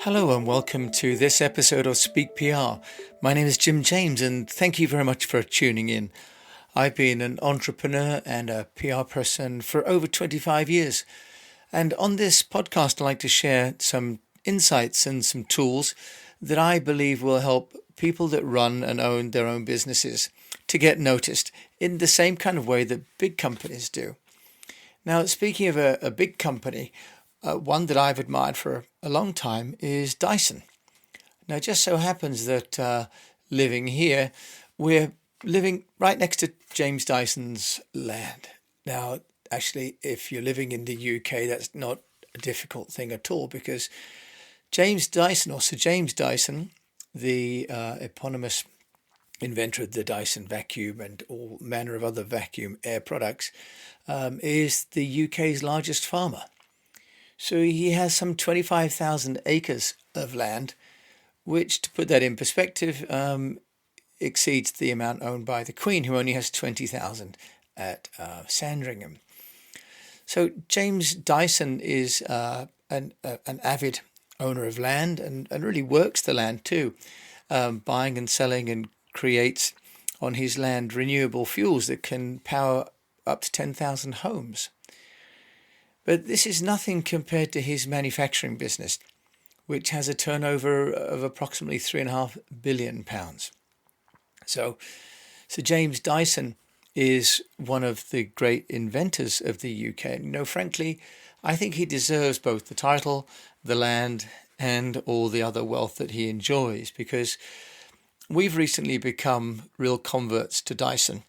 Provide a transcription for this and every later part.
Hello and welcome to this episode of Speak PR. My name is Jim James and thank you very much for tuning in. I've been an entrepreneur and a PR person for over 25 years. And on this podcast, I'd like to share some insights and some tools that I believe will help people that run and own their own businesses to get noticed in the same kind of way that big companies do. Now, speaking of a big company, one that I've admired for a long time is Dyson. Now, it just so happens that living here, we're living right next to James Dyson's land. Now, actually, if you're living in the UK, that's not a difficult thing at all because James Dyson, or Sir James Dyson, the eponymous inventor of the Dyson vacuum and all manner of other vacuum air products, is the UK's largest farmer. So he has some 25,000 acres of land, which, to put that in perspective, exceeds the amount owned by the Queen, who only has 20,000 at Sandringham. So James Dyson is an avid owner of land and really works the land too, buying and selling, and creates on his land renewable fuels that can power up to 10,000 homes. But this is nothing compared to his manufacturing business, which has a turnover of approximately £3.5 billion. So James Dyson is one of the great inventors of the UK. And, frankly, I think he deserves both the title, the land, and all the other wealth that he enjoys, because we've recently become real converts to Dyson.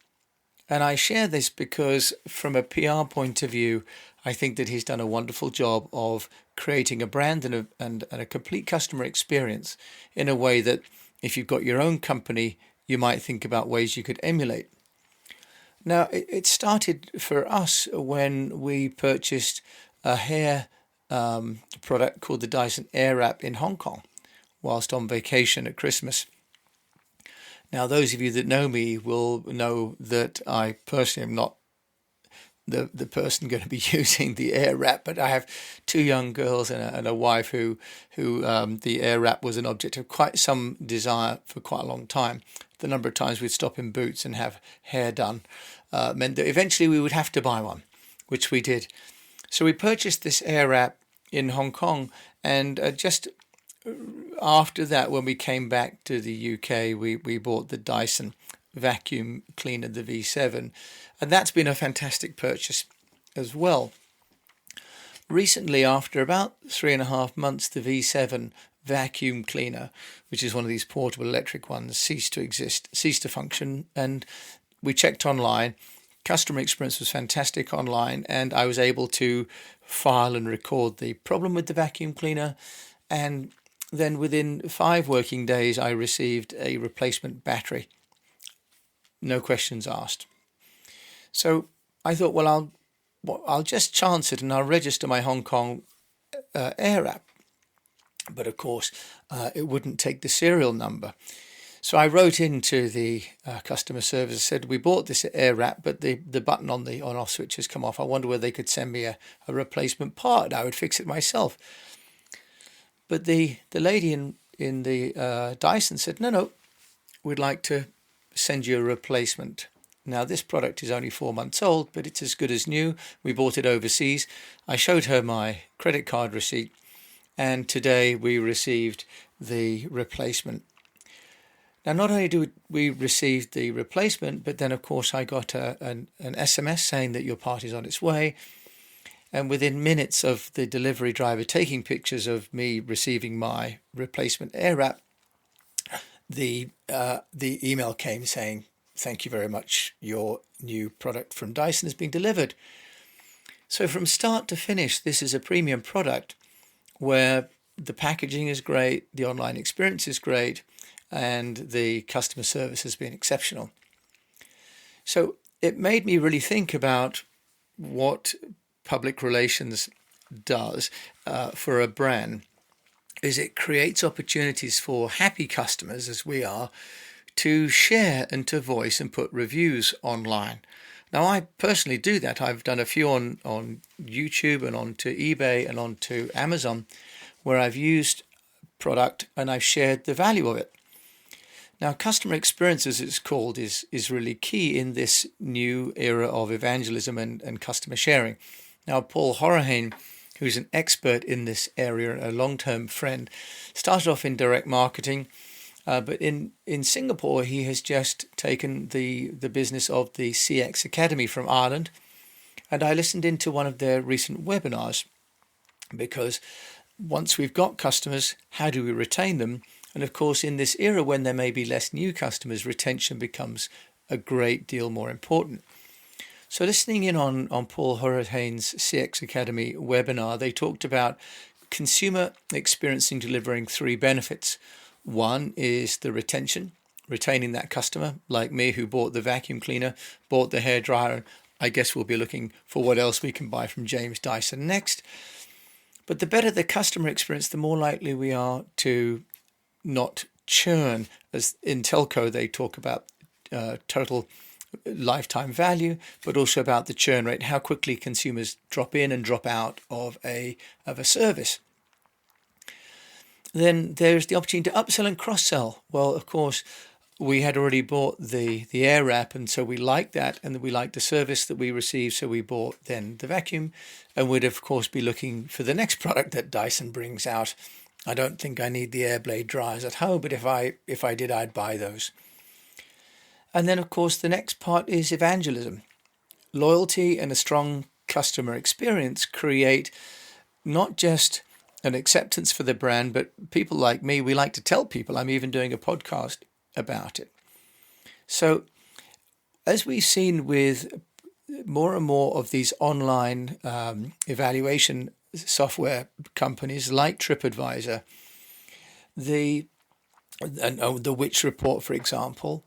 And I share this because from a PR point of view, I think that he's done a wonderful job of creating a brand and a complete customer experience in a way that if you've got your own company, you might think about ways you could emulate. Now, it started for us when we purchased a hair product called the Dyson Airwrap in Hong Kong whilst on vacation at Christmas. Now, those of you that know me will know that I personally am not the person going to be using the Airwrap, but I have two young girls and a wife who the Airwrap was an object of quite some desire for quite a long time. The number of times we'd stop in Boots and have hair done meant that eventually we would have to buy one, which we did. So we purchased this Airwrap in Hong Kong, and just after that, when we came back to the UK, we bought the Dyson vacuum cleaner, the V7, and that's been a fantastic purchase as well. Recently, after about 3.5 months, the V7 vacuum cleaner, which is one of these portable electric ones, ceased to function, and we checked online. Customer experience was fantastic online, and I was able to file and record the problem with the vacuum cleaner, and then within 5 working days I received a replacement battery. No questions asked. So I thought, well, I'll just chance it and I'll register my Hong Kong Airwrap. But of course, it wouldn't take the serial number. So I wrote into the customer service and said, we bought this Airwrap, but the button on the on-off switch has come off. I wonder whether they could send me a replacement part. I would fix it myself. But the lady in the Dyson said, no, we'd like to send you a replacement. Now, this product is only 4 months old, but it's as good as new. We bought it overseas. I showed her my credit card receipt, and today we received the replacement. Now, not only do we receive the replacement, but then, of course, I got an SMS saying that your part is on its way. And within minutes of the delivery driver taking pictures of me receiving my replacement Airwrap, the email came saying, thank you very much, your new product from Dyson has been delivered. So from start to finish, this is a premium product where the packaging is great, the online experience is great, and the customer service has been exceptional. So it made me really think about what public relations does for a brand. Is it creates opportunities for happy customers, as we are, to share and to voice and put reviews online. Now, I personally do that. I've done a few on YouTube and onto eBay and onto Amazon, where I've used product and I've shared the value of it. Now, customer experience, as it's called, is really key in this new era of evangelism and customer sharing. Now, Paul Horahain, who's an expert in this area, a long-term friend, started off in direct marketing, but in Singapore, he has just taken the business of the CX Academy from Ireland, and I listened into one of their recent webinars, because once we've got customers, how do we retain them? And of course, in this era when there may be less new customers, retention becomes a great deal more important. So listening in on Paul Horahain's CX Academy webinar, they talked about consumer experiencing delivering 3 benefits. One is the retention, retaining that customer, like me, who bought the vacuum cleaner, bought the hairdryer. I guess we'll be looking for what else we can buy from James Dyson next. But the better the customer experience, the more likely we are to not churn. As in telco, they talk about total lifetime value, but also about the churn rate, how quickly consumers drop in and drop out of a service. Then there's the opportunity to upsell and cross-sell. Well, of course, we had already bought the air wrap, and so we liked that, and we liked the service that we received, so we bought then the vacuum, and we'd of course be looking for the next product that Dyson brings out. I don't think I need the air blade dryers at home, but if I did, I'd buy those. And then of course the next part is evangelism. Loyalty and a strong customer experience create not just an acceptance for the brand, but people like me, we like to tell people. I'm even doing a podcast about it. So as we've seen with more and more of these online evaluation software companies like TripAdvisor, the Which Report, for example,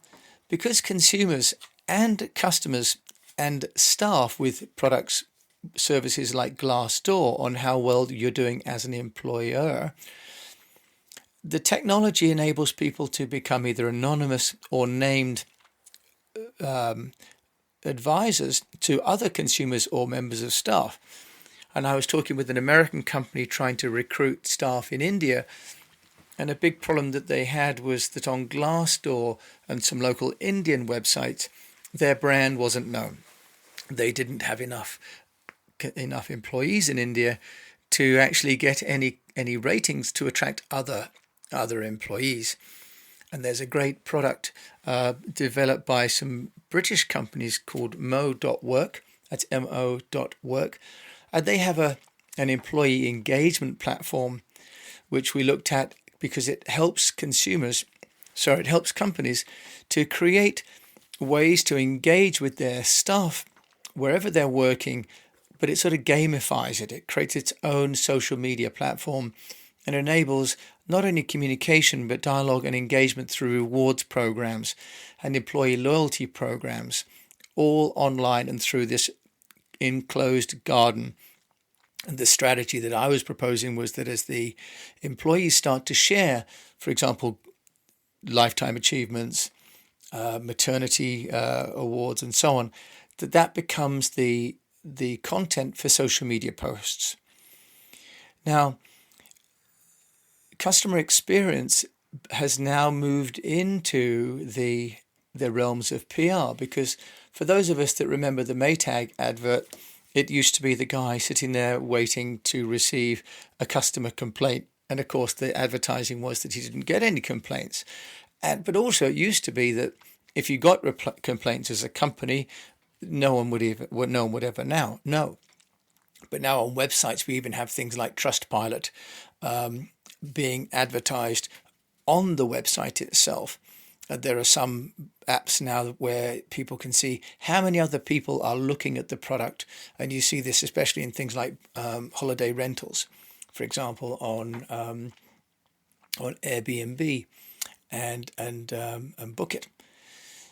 because consumers and customers and staff with products, services like Glassdoor on how well you're doing as an employer, the technology enables people to become either anonymous or named advisors to other consumers or members of staff. And I was talking with an American company trying to recruit staff in India, and a big problem that they had was that on Glassdoor and some local Indian websites, their brand wasn't known. They didn't have enough employees in India to actually get any ratings to attract other employees. And there's a great product developed by some British companies called mo.work. That's mo.work. And they have an employee engagement platform, which we looked at because it helps companies to create ways to engage with their staff wherever they're working, but it sort of gamifies it. It creates its own social media platform and enables not only communication, but dialogue and engagement through rewards programs and employee loyalty programs, all online and through this enclosed garden. And the strategy that I was proposing was that as the employees start to share, for example, lifetime achievements, maternity awards, and so on, that becomes the content for social media posts. Now, customer experience has now moved into the realms of PR, because for those of us that remember the Maytag advert, it used to be the guy sitting there waiting to receive a customer complaint. And of course, the advertising was that he didn't get any complaints. But also it used to be that if you got complaints as a company, no one would ever now know. But now on websites, we even have things like Trustpilot being advertised on the website itself. There are some apps now where people can see how many other people are looking at the product. And you see this especially in things like holiday rentals, for example, on Airbnb and Book It.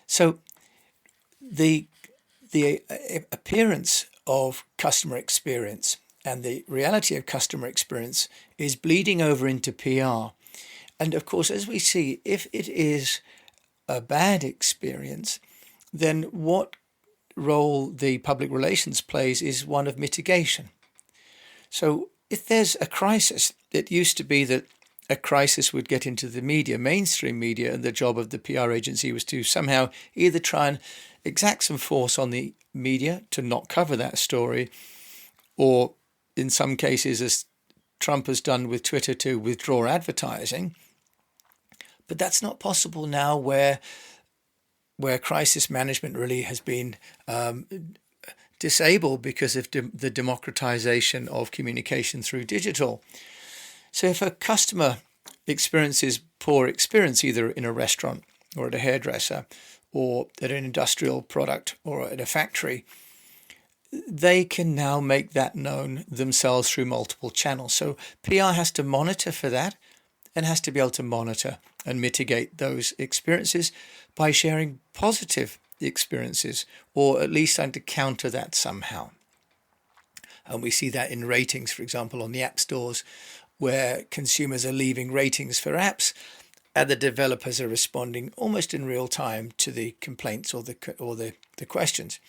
So the appearance of customer experience and the reality of customer experience is bleeding over into PR. And of course, as we see, if it is a bad experience, then what role the public relations plays is one of mitigation. So if there's a crisis, it used to be that a crisis would get into the media, mainstream media, and the job of the PR agency was to somehow either try and exact some force on the media to not cover that story, or in some cases, as Trump has done with Twitter, to withdraw advertising. But that's not possible now, where crisis management really has been disabled because of the democratization of communication through digital. So if a customer experiences poor experience, either in a restaurant or at a hairdresser or at an industrial product or at a factory, they can now make that known themselves through multiple channels. So PR has to monitor for that and has to be able to monitor and mitigate those experiences by sharing positive experiences, or at least trying to counter that somehow. And we see that in ratings, for example, on the app stores, where consumers are leaving ratings for apps and the developers are responding almost in real time to the complaints or the questions.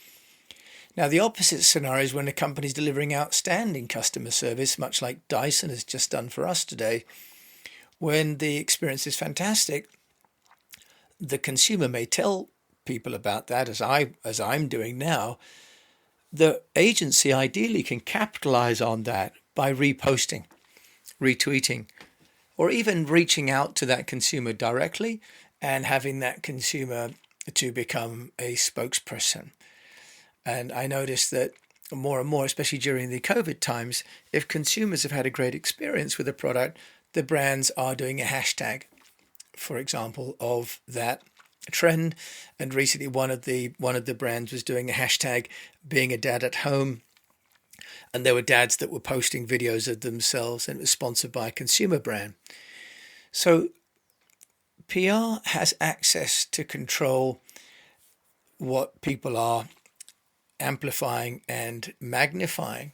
Now, the opposite scenario is when a company is delivering outstanding customer service, much like Dyson has just done for us today. When the experience is fantastic, the consumer may tell people about that, as I'm doing now. The agency ideally can capitalize on that by reposting, retweeting, or even reaching out to that consumer directly and having that consumer to become a spokesperson. And I noticed that more and more, especially during the COVID times, if consumers have had a great experience with a product, the brands are doing a hashtag, for example, of that trend. And recently one of the brands was doing a hashtag being a dad at home. And there were dads that were posting videos of themselves, and it was sponsored by a consumer brand. So PR has access to control what people are amplifying and magnifying.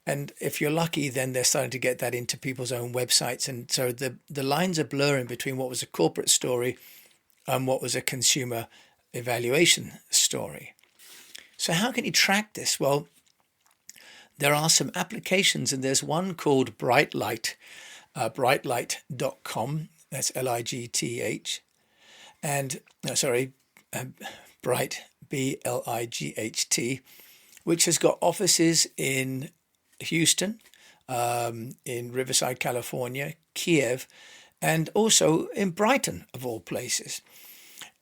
And if you're lucky, then they're starting to get that into people's own websites. And so the lines are blurring between what was a corporate story and what was a consumer evaluation story. So how can you track this? Well, there are some applications, and there's one called BrightLight, brightlight.com. That's Ligth. And, Bright, Blight, which has got offices in Houston, in Riverside, California, Kiev, and also in Brighton, of all places.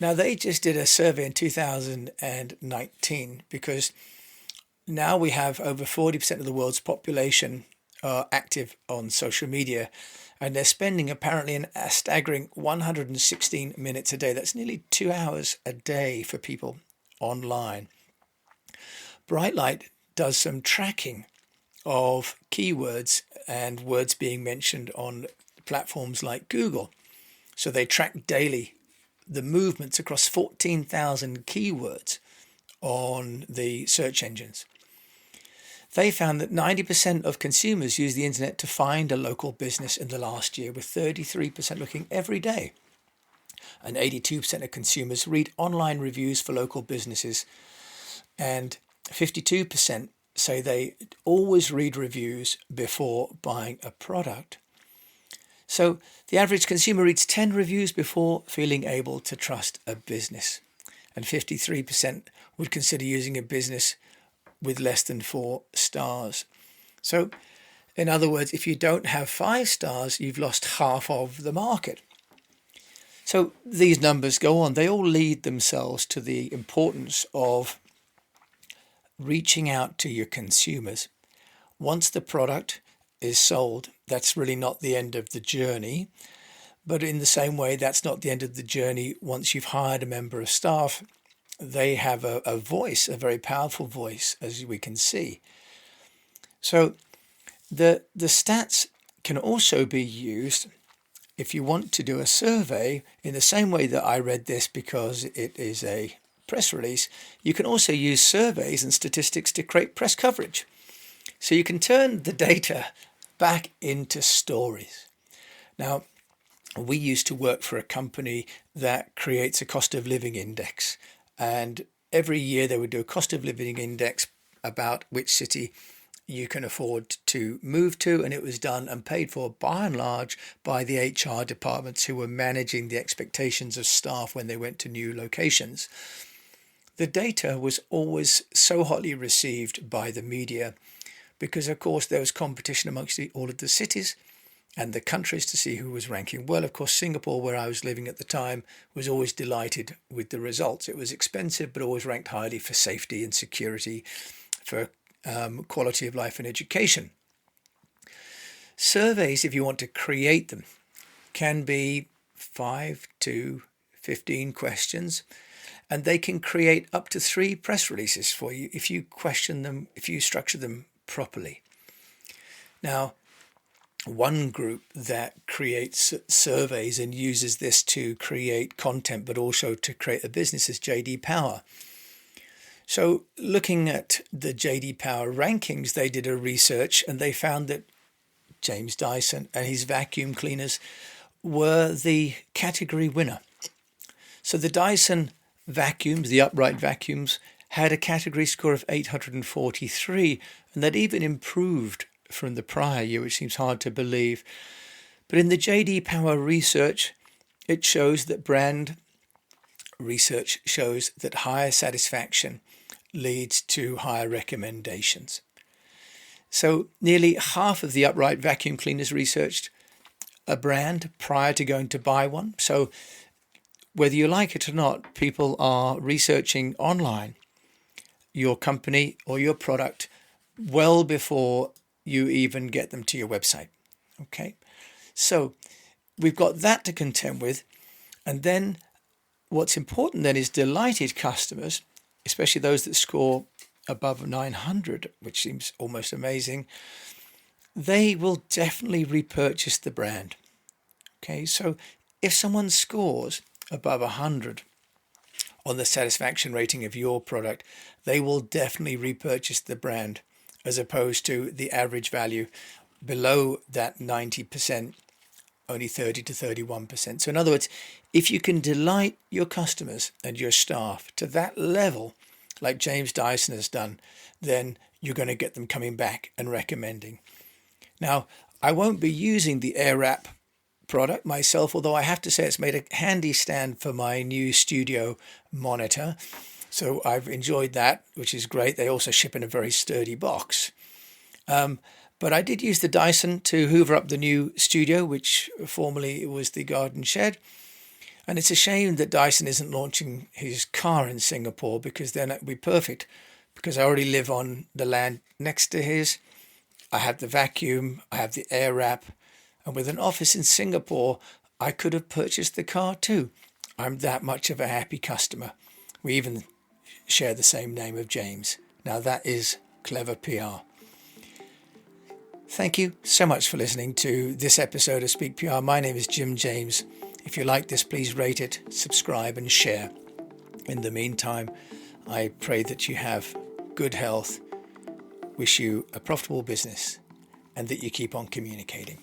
Now, they just did a survey in 2019 because now we have over 40% of the world's population active on social media, and they're spending apparently a staggering 116 minutes a day. That's nearly 2 hours a day for people online. BrightLight does some tracking of keywords and words being mentioned on platforms like Google. So they track daily the movements across 14,000 keywords on the search engines. They found that 90% of consumers use the internet to find a local business in the last year, with 33% looking every day. And 82% of consumers read online reviews for local businesses. And 52% say they always read reviews before buying a product. So the average consumer reads 10 reviews before feeling able to trust a business. And 53% would consider using a business with less than 4 stars. So in other words, if you don't have 5 stars, you've lost half of the market. So these numbers go on. They all lead themselves to the importance of reaching out to your consumers. Once the product is sold, that's really not the end of the journey. But in the same way, that's not the end of the journey once you've hired a member of staff. They have a voice, a very powerful voice, as we can see. So the stats can also be used if you want to do a survey in the same way that I read this, because it is a press release. You can also use surveys and statistics to create press coverage. So you can turn the data back into stories. Now, we used to work for a company that creates a cost of living index. And every year they would do a cost of living index about which city you can afford to move to, and it was done and paid for by and large by the HR departments who were managing the expectations of staff when they went to new locations. The data was always so hotly received by the media because, of course, there was competition amongst all of the cities and the countries to see who was ranking well. Of course, Singapore, where I was living at the time, was always delighted with the results. It was expensive, but always ranked highly for safety and security, for quality of life and education. Surveys, if you want to create them, can be 5 to 15 questions, and they can create up to 3 press releases for you if you question them, if you structure them properly. Now, one group that creates surveys and uses this to create content but also to create a business is JD Power. So looking at the JD Power rankings, they did a research and they found that James Dyson and his vacuum cleaners were the category winner. So the Dyson vacuums, the upright vacuums, had a category score of 843, and that even improved from the prior year, which seems hard to believe. But in the JD Power research, it shows that brand research shows that higher satisfaction leads to higher recommendations. So nearly half of the upright vacuum cleaners researched a brand prior to going to buy one. So whether you like it or not, people are researching online your company or your product well before you even get them to your website. Okay, so we've got that to contend with. And then what's important then is delighted customers, especially those that score above 900, which seems almost amazing. They will definitely repurchase the brand. Okay, so if someone scores above 100 on the satisfaction rating of your product, they will definitely repurchase the brand, as opposed to the average value below that 90%, only 30 to 31%. So in other words, if you can delight your customers and your staff to that level, like James Dyson has done, then you're going to get them coming back and recommending. Now, I won't be using the Airwrap product myself, although I have to say it's made a handy stand for my new studio monitor. So I've enjoyed that, which is great. They also ship in a very sturdy box. But I did use the Dyson to hoover up the new studio, which formerly was the garden shed. And it's a shame that Dyson isn't launching his car in Singapore, because then it would be perfect, because I already live on the land next to his. I have the vacuum, I have the Airwrap, and with an office in Singapore, I could have purchased the car too. I'm that much of a happy customer. We even share the same name of James. Now that is clever PR. Thank you so much for listening to this episode of Speak PR. My name is Jim James. If you like this, please rate it, subscribe and share. In the meantime, I pray that you have good health, wish you a profitable business, and that you keep on communicating.